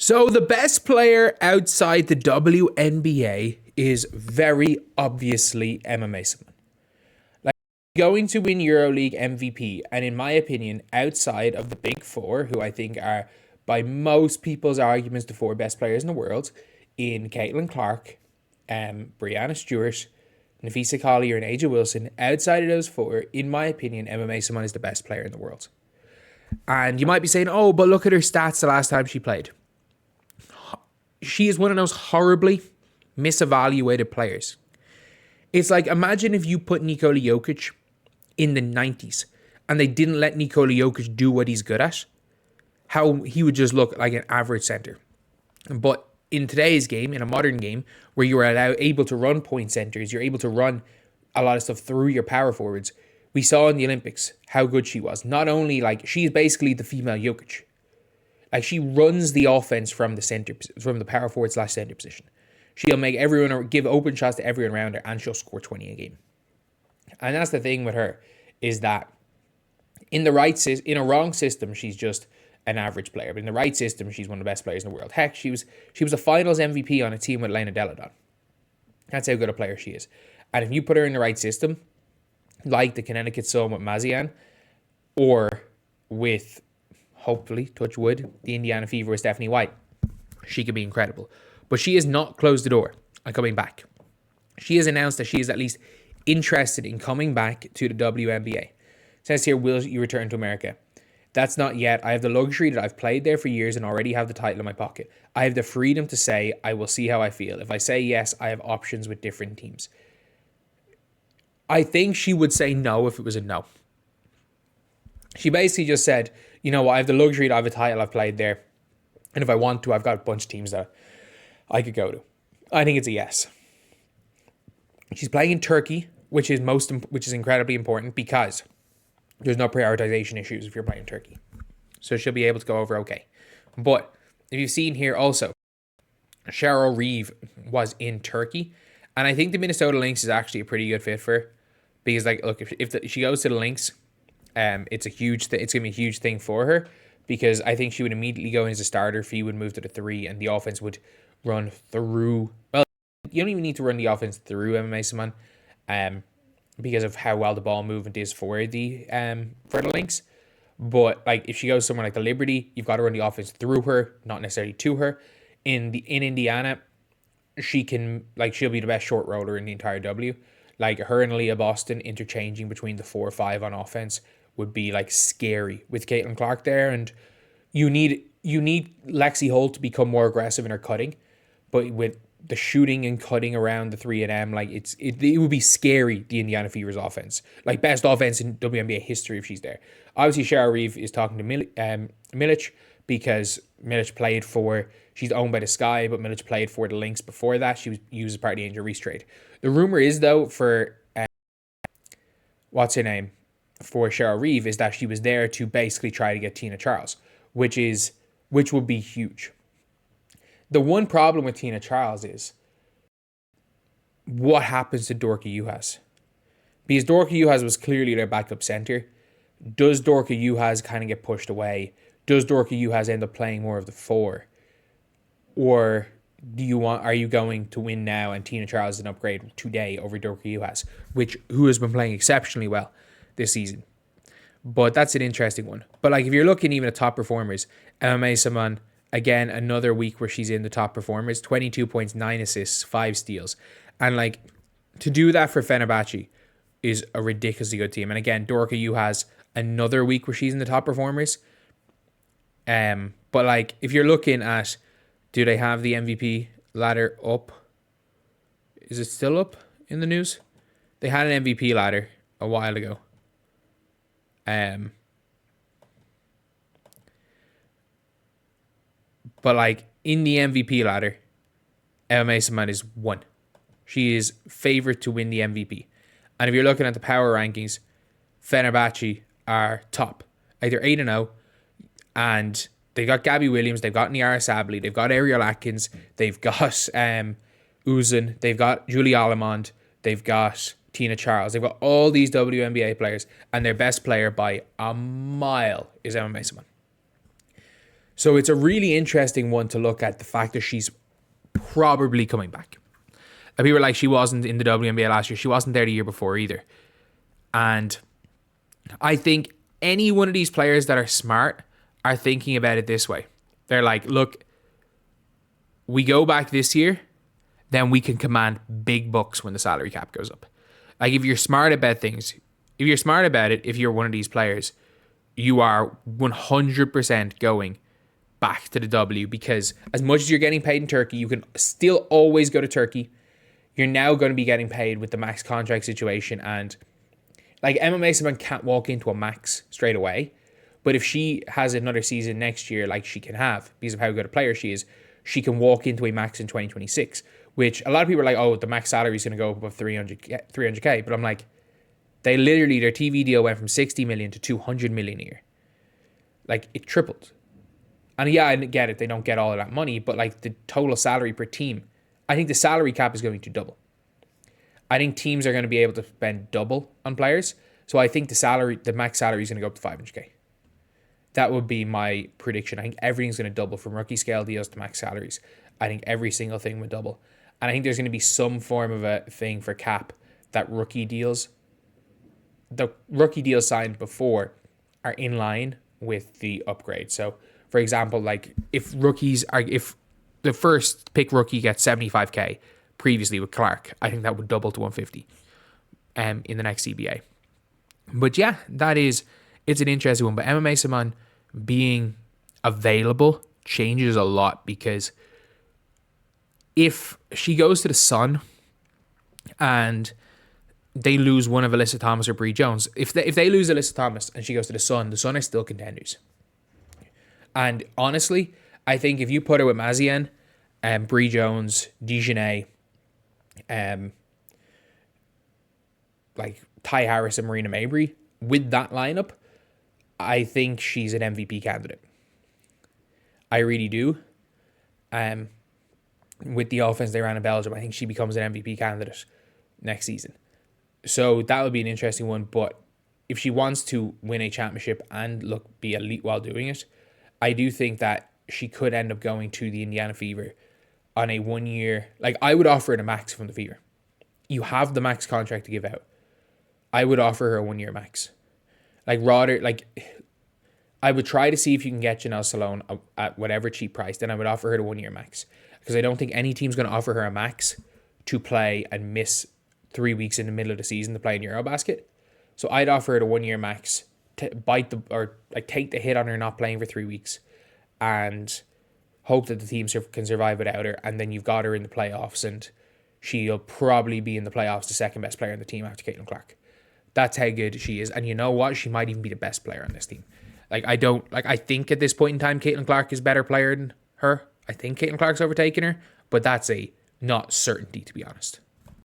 So the best player outside the WNBA is very obviously Emma Meesseman. Like, going to win Euroleague MVP, and in my opinion, outside of the big four, who I think are by most people's arguments the four best players in the world, in Caitlin Clark, Breanna Steward, Napheesa Collier, and A'ja Wilson, outside of those four, in my opinion, Emma Meesseman is the best player in the world. And you might be saying, oh, but look at her stats the last time she played. She is one of those horribly misevaluated players. It's like, imagine if you put Nikola Jokic in the 90s and they didn't let Nikola Jokic do what he's good at, how he would just look like an average center. But in today's game, in a modern game, where you are able to run point centers, you're able to run a lot of stuff through your power forwards. We saw in the Olympics how good she was. Not only, like, she's basically the female Jokic. Like, she runs the offense from the center, from the power forward / center position. She'll make everyone, give open shots to everyone around her, and she'll score 20 a game. And that's the thing with her, is that in a wrong system, she's just an average player. But in the right system, she's one of the best players in the world. Heck, she was a finals MVP on a team with Lena Deladon. That's how good a player she is. And if you put her in the right system, like the Connecticut Sun with Mazian, or with, hopefully, touch wood, the Indiana Fever with Stephanie White, she could be incredible. But she has not closed the door on coming back. She has announced that she is at least interested in coming back to the WNBA. It says here, will you return to America? That's not yet. I have the luxury that I've played there for years and already have the title in my pocket. I have the freedom to say, I will see how I feel. If I say yes, I have options with different teams. I think she would say no if it was a no. She basically just said, you know what, I have the luxury that I have a title, I've played there. And if I want to, I've got a bunch of teams that I could go to. I think it's a yes. She's playing in Turkey, which is incredibly important because there's no prioritization issues if you're playing Turkey. So she'll be able to go over okay. But if you've seen here also, Cheryl Reeve was in Turkey. And I think the Minnesota Lynx is actually a pretty good fit for her. Because, like, look, if she goes to the Lynx, it's going to be a huge thing for her. Because I think she would immediately go in as a starter. Fee would move to the 3 and the offense would run through. Well, you don't even need to run the offense through Emma Meesseman, because of how well the ball movement is for the Lynx. But, like, if she goes somewhere like the Liberty, you've got to run the offense through her, not necessarily to her. In Indiana, she'll be the best short roller in the entire W. Like, her and Leah Boston interchanging between the 4 or 5 on offense would be, like, scary with Caitlin Clark there. And you need Lexi Holt to become more aggressive in her cutting, but with the shooting and cutting around the 3-and-M, like, it would be scary, the Indiana Fever's offense. Like, best offense in WNBA history if she's there. Obviously, Cheryl Reeve is talking to Milic, because Milic she's owned by the Sky, but Milic played for the Lynx before that. She was used as part of the Angel Reese trade. The rumor is, though, for for Cheryl Reeve, is that she was there to basically try to get Tina Charles, which would be huge. The one problem with Tina Charles is what happens to Dorka Juhas. Because Dorka Juhas was clearly their backup center. Does Dorka Juhas kind of get pushed away? Does Dorka Juhas end up playing more of the 4? Or are you going to win now and Tina Charles is an upgrade today over Dorka Juhas, who has been playing exceptionally well this season? But that's an interesting one. But, like, if you're looking even at top performers, Emma Meesseman, again, another week where she's in the top performers, 22 points, 9 assists, 5 steals. And, like, to do that for Fenerbahce is a ridiculously good team. And again, Dorka Juhas, another week where she's in the top performers. But, like, if you're looking at, do they have the MVP ladder up? Is it still up in the news? They had an MVP ladder a while ago. But, like, in the MVP ladder, Emma Meesseman is 1. She is favourite to win the MVP. And if you're looking at the power rankings, Fenerbahce are top. Like, they're 8-0, and they've got Gabby Williams, they've got Niara Sabli, they've got Ariel Atkins, they've got Uzun, they've got Julie Allemond, they've got Tina Charles. They've got all these WNBA players, and their best player by a mile is Emma Meesseman. So it's a really interesting one to look at, the fact that she's probably coming back. And people are like, she wasn't in the WNBA last year. She wasn't there the year before either. And I think any one of these players that are smart are thinking about it this way. They're like, look, we go back this year, then we can command big bucks when the salary cap goes up. Like, if you're smart about things, if you're smart about it, if you're one of these players, you are 100% going back to the W, because as much as you're getting paid in Turkey, you can still always go to Turkey. You're now going to be getting paid with the max contract situation, and like, Emma Meesseman can't walk into a max straight away, but if she has another season next year, like she can have, because of how good a player she is, she can walk into a max in 2026, which a lot of people are like, oh, the max salary is going to go above 300K, but I'm like, they literally, their TV deal went from 60 million to 200 million a year. Like, it tripled. And yeah, I get it, they don't get all of that money, but like, the total salary per team, I think the salary cap is going to double. I think teams are going to be able to spend double on players. So I think the max salary is going to go up to 500K. That would be my prediction. I think everything's going to double, from rookie scale deals to max salaries. I think every single thing would double. And I think there's going to be some form of a thing for cap that the rookie deals signed before are in line with the upgrade. So, for example, like, if the first pick rookie gets 75K previously with Clark, I think that would double to 150 in the next CBA. But yeah, it's an interesting one. But Emma Meesseman being available changes a lot, because if she goes to the Sun and they lose one of Alyssa Thomas or Bree Jones, if they lose Alyssa Thomas and she goes to the Sun are still contenders. And honestly, I think if you put her with Meesseman, Bree Jones, Dejanay, like Ty Harris and Marina Mabry, with that lineup, I think she's an MVP candidate. I really do. With the offense they ran in Belgium, I think she becomes an MVP candidate next season. So that would be an interesting one. But if she wants to win a championship and be elite while doing it, I do think that she could end up going to the Indiana Fever on a 1 year. Like, I would offer her a max from the Fever. You have the max contract to give out. I would offer her a 1 year max. I would try to see if you can get Janelle Salone at whatever cheap price. Then I would offer her the 1 year max, because I don't think any team's going to offer her a max to play and miss 3 weeks in the middle of the season to play in Eurobasket. So I'd offer her the 1 year max to take the hit on her not playing for 3 weeks, and hope that the team can survive without her. And then you've got her in the playoffs, and she'll probably be in the playoffs, the second best player on the team after Caitlin Clark. That's how good she is. And you know what? She might even be the best player on this team. I think at this point in time, Caitlin Clark is a better player than her. I think Caitlin Clark's overtaken her, but that's a not certainty, to be honest.